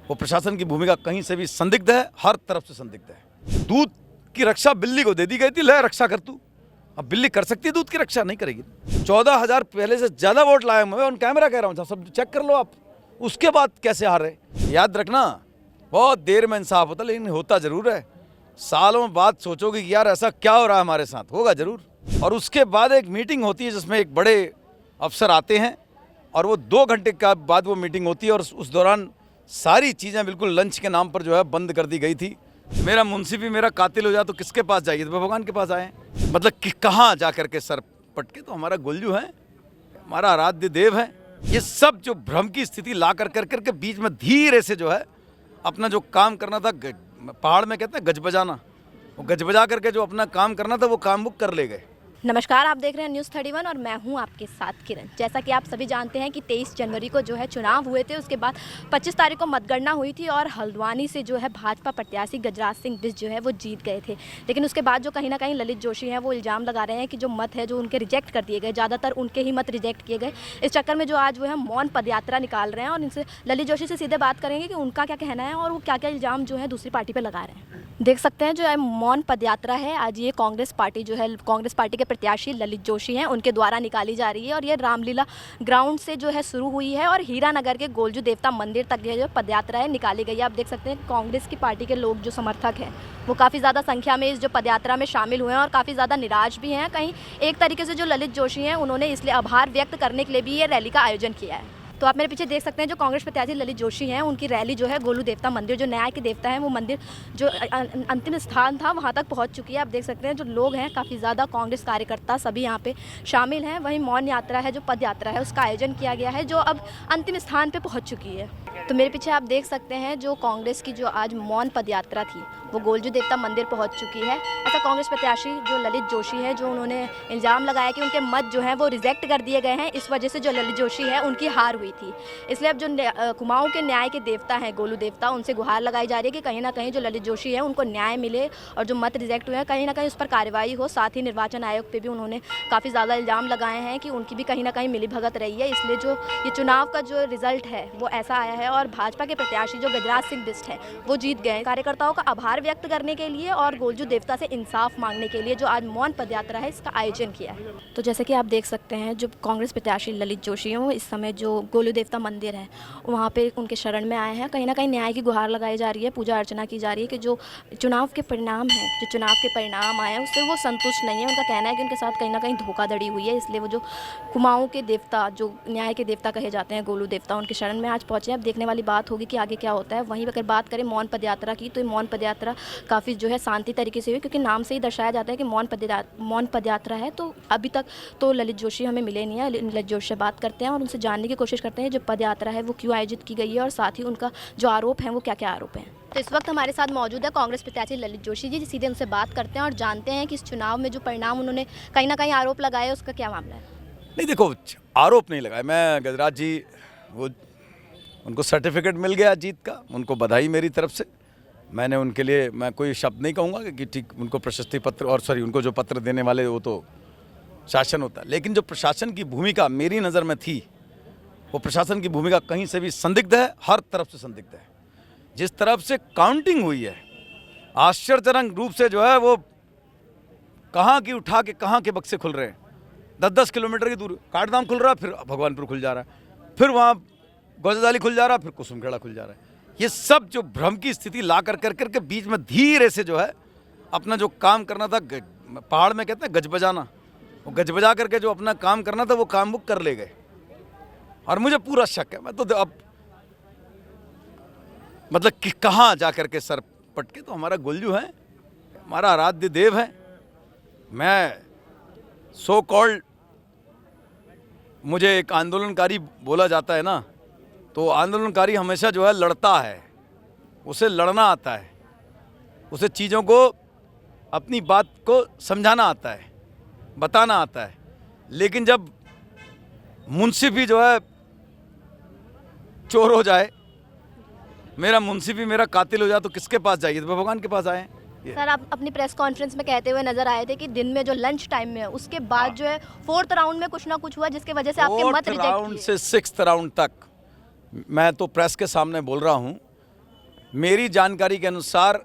वो प्रशासन की भूमिका कहीं से भी संदिग्ध है, हर तरफ से संदिग्ध है। दूध की रक्षा बिल्ली को दे दी गई थी, ले रक्षा कर तू। अब बिल्ली कर सकती है दूध की रक्षा? नहीं करेगी। 14,000 पहले से ज्यादा वोट लाए मैं ऑन कैमरा कह रहा हूँ, सब चेक कर लो आप। उसके बाद कैसे हार रहे? याद रखना, बहुत देर में इंसाफ होता, लेकिन होता जरूर है। सालों बाद सोचोगे कि यार ऐसा क्या हो रहा है हमारे साथ, होगा जरूर। और उसके बाद एक मीटिंग होती है जिसमें एक बड़े अफसर आते हैं और वो 2 घंटे के बाद वो मीटिंग होती है और उस दौरान सारी चीज़ें बिल्कुल लंच के नाम पर जो है बंद कर दी गई थी। मेरा मुंशी भी मेरा कातिल हो जाए तो किसके पास जाइए? तो भगवान के पास आए। मतलब कि कहाँ जा करके सर पटके? तो हमारा गुलजू है, हमारा आराध्य देव है। ये सब जो भ्रम की स्थिति ला कर के बीच में धीरे से जो है अपना जो काम करना था, पहाड़ में कहते हैं गज बजाना, वो गज बजा करके जो अपना काम करना था वो काम वो कर ले गए। नमस्कार, आप देख रहे हैं न्यूज़ 31 और मैं हूं आपके साथ किरण। जैसा कि आप सभी जानते हैं कि 23 जनवरी को जो है चुनाव हुए थे, उसके बाद 25 तारीख को मतगणना हुई थी और हल्द्वानी से जो है भाजपा प्रत्याशी गजराज सिंह बिष्ट जो है वो जीत गए थे। लेकिन उसके बाद जो कहीं ना कहीं ललित जोशी हैं वो इल्ज़ाम लगा रहे हैं कि जो मत है जो उनके रिजेक्ट कर दिए गए, ज़्यादातर उनके ही मत रिजेक्ट किए गए। इस चक्कर में जो आज वो है मौन पदयात्रा निकाल रहे हैं और इनसे ललित जोशी से सीधे बात करेंगे कि उनका क्या कहना है और वो क्या क्या इल्ज़ाम जो है दूसरी पार्टी पर लगा रहे हैं। देख सकते हैं जो है मौन पदयात्रा है, आज ये कांग्रेस पार्टी जो है, कांग्रेस पार्टी के प्रत्याशी ललित जोशी हैं उनके द्वारा निकाली जा रही है और ये रामलीला ग्राउंड से जो है शुरू हुई है और हीरानगर के गोलजू देवता मंदिर तक ये जो पदयात्रा है निकाली गई है। आप देख सकते हैं कांग्रेस की पार्टी के लोग जो समर्थक हैं वो काफ़ी ज़्यादा संख्या में इस जो पदयात्रा में शामिल हुए हैं और काफ़ी ज़्यादा निराश भी हैं। कहीं एक तरीके से जो ललित जोशी हैं उन्होंने इसलिए आभार व्यक्त करने के लिए भी ये रैली का आयोजन किया है। तो आप मेरे पीछे देख सकते हैं जो कांग्रेस प्रत्याशी ललित जोशी हैं उनकी रैली जो है गोलू देवता मंदिर, जो न्याय के देवता हैं, वो मंदिर जो अंतिम स्थान था वहां तक पहुंच चुकी है। आप देख सकते हैं जो लोग हैं काफ़ी ज़्यादा कांग्रेस कार्यकर्ता सभी यहां पे शामिल हैं। वहीं मौन यात्रा है, जो पद यात्रा है, उसका आयोजन किया गया है जो अब अंतिम स्थान पर पहुँच चुकी है। तो मेरे पीछे आप देख सकते हैं जो कांग्रेस की जो आज मौन पद यात्रा थी वो गोलजू देवता मंदिर पहुंच चुकी है। ऐसा कांग्रेस प्रत्याशी जो ललित जोशी है, जो उन्होंने इल्ज़ाम लगाया कि उनके मत जो हैं वो रिजेक्ट कर दिए गए हैं, इस वजह से जो ललित जोशी है उनकी हार हुई थी। इसलिए अब जो कुमाऊं के न्याय के देवता हैं गोलू देवता, उनसे गुहार लगाई जा रही है कि कहीं ना कहीं जो ललित जोशी है उनको न्याय मिले और जो मत रिजेक्ट हुए हैं कहीं ना कहीं उस पर कार्रवाई हो। साथ ही निर्वाचन आयोग पर भी उन्होंने काफ़ी ज़्यादा इल्ज़ाम लगाए हैं कि उनकी भी कहीं ना कहीं मिलीभगत रही है। इसलिए जो ये चुनाव का जो रिजल्ट है वो ऐसा आया है और भाजपा के प्रत्याशी जो गजराज सिंह बिष्ट है वो जीत गए। कार्यकर्ताओं का आभार व्यक्त करने के लिए और गोलजू देवता से इंसाफ मांगने के लिए जो आज मौन पदयात्रा है इसका आयोजन किया है। तो जैसे कि आप देख सकते हैं जो कांग्रेस प्रत्याशी ललित जोशी हैं वो इस समय जो गोलू देवता मंदिर है वहाँ पे उनके शरण में आए हैं। कहीं ना कहीं न्याय की गुहार लगाई जा रही है, पूजा अर्चना की जा रही है कि जो चुनाव के परिणाम हैं, जो चुनाव के परिणाम आए हैं उससे वो संतुष्ट नहीं है। उनका कहना है कि उनके साथ कहीं ना कहीं धोखाधड़ी हुई है, इसलिए वो जो कुमाऊं के देवता, जो न्याय के देवता कहे जाते हैं गोलू देवता, उनके शरण में आज पहुँचे। अब देखने वाली बात होगी कि आगे क्या होता है। वहीं अगर बात करें मौन पदयात्रा की तो मौन पदयात्रा काफ़ी जो है शांति तरीके से हुई, क्योंकि नाम से ही दर्शाया जाता है कि मौन पदयात्रा है। तो अभी तक तो ललित जोशी हमें मिले नहीं है। ललित जोशी से बात करते हैं और उनसे जानने की कोशिश करते हैं जो पदयात्रा है वो क्यों आयोजित की गई है और साथ ही उनका जो आरोप है वो क्या क्या आरोप हैं। तो इस वक्त हमारे साथ मौजूद है कांग्रेस प्रत्याशी ललित जोशी जी। सीधे उनसे बात करते हैं और जानते हैं कि इस चुनाव में जो परिणाम उन्होंने कहीं ना कहीं आरोप लगाए उसका क्या मामला है। नहीं देखो, आरोप नहीं लगाए मैं। गजराज जी वो उनको सर्टिफिकेट मिल गया जीत का, उनको बधाई मेरी तरफ से। मैंने उनके लिए मैं कोई शब्द नहीं कहूँगा कि ठीक उनको प्रशस्ति पत्र और उनको जो पत्र देने वाले वो तो शासन होता है, लेकिन जो प्रशासन की भूमिका मेरी नज़र में थी वो प्रशासन की भूमिका कहीं से भी संदिग्ध है, हर तरफ से संदिग्ध है। जिस तरफ से काउंटिंग हुई है आश्चर्यजनक रूप से जो है वो कहाँ की उठा के कहाँ के बक्से खुल रहे हैं। 10-10 किलोमीटर की दूर काठदाम खुल रहा है, फिर भगवानपुर खुल जा रहा है, फिर वहाँ गौजदाली खुल जा रहा है, फिर कुसुमखेड़ा खुल जा रहा है। ये सब जो भ्रम की स्थिति ला कर के बीच में धीरे से जो है अपना जो काम करना था, पहाड़ में कहते हैं गज बजाना, वो गज बजा करके जो अपना काम करना था वो काम वो कर ले गए। और मुझे पूरा शक है, मैं तो अब मतलब कि कहाँ जा करके सर पटके? तो हमारा गुलजू है, हमारा आराध्य देव है। मैं सो कॉल्ड, मुझे एक आंदोलनकारी बोला जाता है ना, तो आंदोलनकारी हमेशा जो है लड़ता है, उसे लड़ना आता है, उसे चीज़ों को अपनी बात को समझाना आता है, बताना आता है। लेकिन जब मुंशी भी जो है चोर हो जाए, मेरा मुंशी भी मेरा कातिल हो जाए तो किसके पास जाइए? तो भगवान के पास आए। सर, आप अपनी प्रेस कॉन्फ्रेंस में कहते हुए नजर आए थे कि दिन में जो लंच टाइम में उसके बाद जो है 4th राउंड में कुछ ना कुछ हुआ जिसकी वजह से आपके मत रिजेक्ट राउंड से 6th राउंड तक मैं तो प्रेस के सामने बोल रहा हूं मेरी जानकारी के अनुसार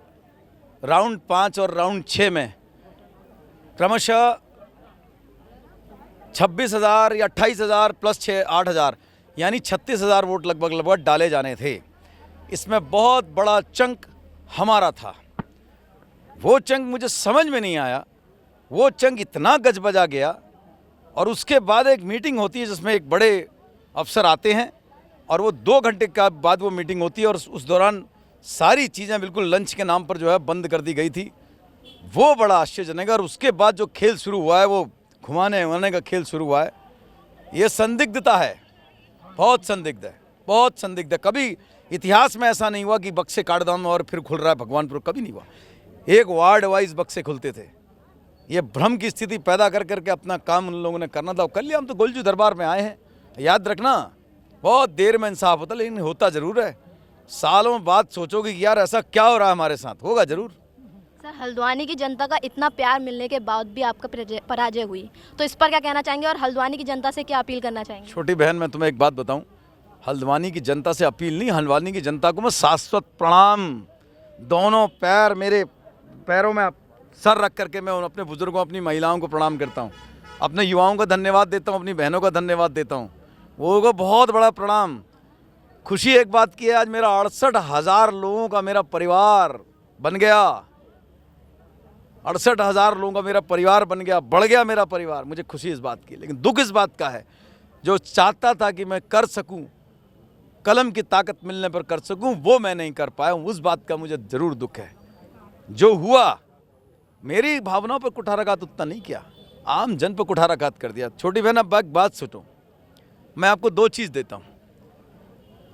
राउंड 5 और राउंड 6 में क्रमशः 26,000 या 28,000 प्लस 8,000 यानी 36,000 वोट लगभग डाले जाने थे। इसमें बहुत बड़ा चंक हमारा था। वो चंक मुझे समझ में नहीं आया, वो चंक इतना गजबजा गया। और उसके बाद एक मीटिंग होती है जिसमें एक बड़े अफसर आते हैं और वो 2 घंटे के बाद वो मीटिंग होती है और उस दौरान सारी चीज़ें बिल्कुल लंच के नाम पर जो है बंद कर दी गई थी। वो बड़ा आश्चर्यजनक है। और उसके बाद जो खेल शुरू हुआ है, वो घुमाने उमाने का खेल शुरू हुआ है। ये संदिग्धता है, बहुत संदिग्ध है, बहुत संदिग्ध है। कभी इतिहास में ऐसा नहीं हुआ कि बक्से काट दाम और फिर खुल रहा है भगवानपुर, कभी नहीं हुआ। एक वार्ड वाइज बक्से खुलते थे। ये भ्रम की स्थिति पैदा कर करके अपना काम उन लोगों ने करना था। कर लिया। हम तो गोलजू दरबार में आए हैं। याद रखना, बहुत देर में इंसाफ होता, लेकिन होता ज़रूर है। सालों बाद सोचोगे कि यार ऐसा क्या हो रहा है हमारे साथ, होगा ज़रूर। सर, हल्द्वानी की जनता का इतना प्यार मिलने के बाद भी आपका पराजय हुई, तो इस पर क्या कहना चाहेंगे और हल्द्वानी की जनता से क्या अपील करना चाहेंगे? छोटी बहन, मैं तुम्हें एक बात बताऊं, हल्द्वानी की जनता से अपील नहीं, हल्द्वानी की जनता को मैं शाश्वत प्रणाम, दोनों पैर मेरे पैरों में सर रख करके मैं अपने बुजुर्गों, अपनी महिलाओं को प्रणाम करता हूं, अपने युवाओं का धन्यवाद देता हूं, अपनी बहनों का धन्यवाद देता हूं। वो को बहुत बड़ा प्रणाम। खुशी एक बात की है, आज मेरा 68,000 लोगों का मेरा परिवार बन गया। 68,000 लोगों का मेरा परिवार बन गया, बढ़ गया मेरा परिवार। मुझे खुशी इस बात की, लेकिन दुख इस बात का है, जो चाहता था कि मैं कर सकूं, कलम की ताकत मिलने पर कर सकूं, वो मैं नहीं कर पाया हूं। उस बात का मुझे ज़रूर दुख है। जो हुआ, मेरी भावनाओं पर कुठाराघात उतना नहीं किया, आम जन पर कुठाराघात कर दिया। छोटी बहन, अब एक बात सुनो, मैं आपको 2 चीज़ देता हूं।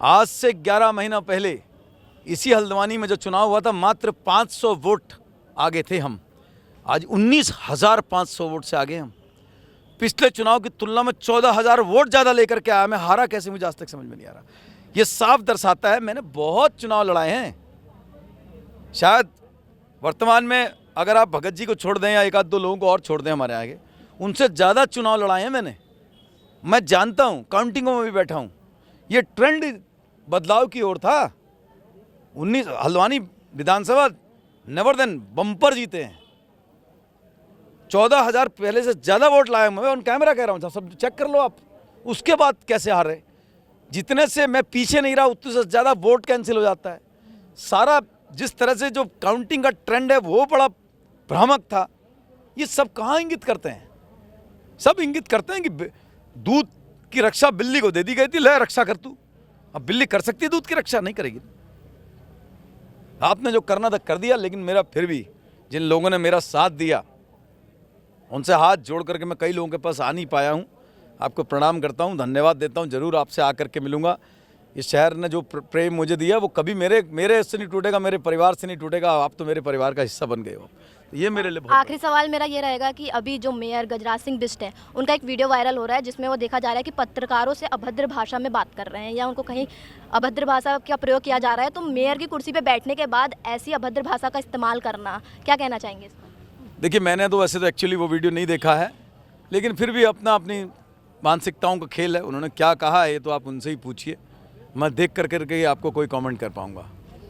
आज से 11 महीना पहले इसी हल्द्वानी में जो चुनाव हुआ था, मात्र 500 वोट आगे थे हम। आज 19,500 वोट से आगे हम। पिछले चुनाव की तुलना में 14,000 वोट ज़्यादा लेकर के आया। मैं हारा कैसे, मुझे आज तक समझ में नहीं आ रहा। ये साफ दर्शाता है मैंने बहुत चुनाव लड़ाए हैं। शायद वर्तमान में अगर आप भगत जी को छोड़ दें या 1-2 लोगों को और छोड़ दें हमारे आगे, उनसे ज़्यादा चुनाव लड़ाए हैं मैंने। मैं जानता हूँ, काउंटिंगों में भी बैठा हूँ। ये ट्रेंड बदलाव की ओर था। हल्द्वानी विधानसभा नेवर देन बम्पर जीते हैं। 14,000 पहले से ज़्यादा वोट लाए। मैं ऑन कैमरा कह रहा हूँ, सब चेक कर लो आप। उसके बाद कैसे हार रहे? जितने से मैं पीछे नहीं रहा, उतने से ज़्यादा वोट कैंसिल हो जाता है। सारा जिस तरह से जो काउंटिंग का ट्रेंड है वो बड़ा भ्रामक था। ये सब कहाँ इंगित करते हैं? सब इंगित करते हैं कि दूध की रक्षा बिल्ली को दे दी गई थी, ले रक्षा कर तू। अब बिल्ली कर सकती है दूध की रक्षा? नहीं करेगी। आपने जो करना था कर दिया, लेकिन मेरा फिर भी जिन लोगों ने मेरा साथ दिया, उनसे हाथ जोड़ करके मैं कई लोगों के पास आ नहीं पाया हूं। आपको प्रणाम करता हूं, धन्यवाद देता हूं। ज़रूर आपसे आकर के मिलूंगा। इस शहर ने जो प्रेम मुझे दिया वो कभी मेरे से नहीं टूटेगा, मेरे परिवार से नहीं टूटेगा। आप तो मेरे परिवार का हिस्सा बन गए हो। ये मेरे लिए बहुत। आखिरी सवाल मेरा ये रहेगा कि अभी जो मेयर गजराज सिंह बिष्ट हैं, उनका एक वीडियो वायरल हो रहा है जिसमें वो देखा जा रहा है कि पत्रकारों से अभद्र भाषा में बात कर रहे हैं या उनको कहीं अभद्र भाषा का प्रयोग किया जा रहा है। तो मेयर की कुर्सी पर बैठने के बाद ऐसी अभद्र भाषा का इस्तेमाल करना, क्या कहना चाहेंगे इस पर? देखिए, मैंने तो वैसे तो एक्चुअली वो वीडियो नहीं देखा है, लेकिन फिर भी अपनी मानसिकताओं का खेल है। उन्होंने क्या कहा है ये तो आप उनसे ही पूछिए। मैं देख करके आपको कोई कमेंट कर पाऊँगा।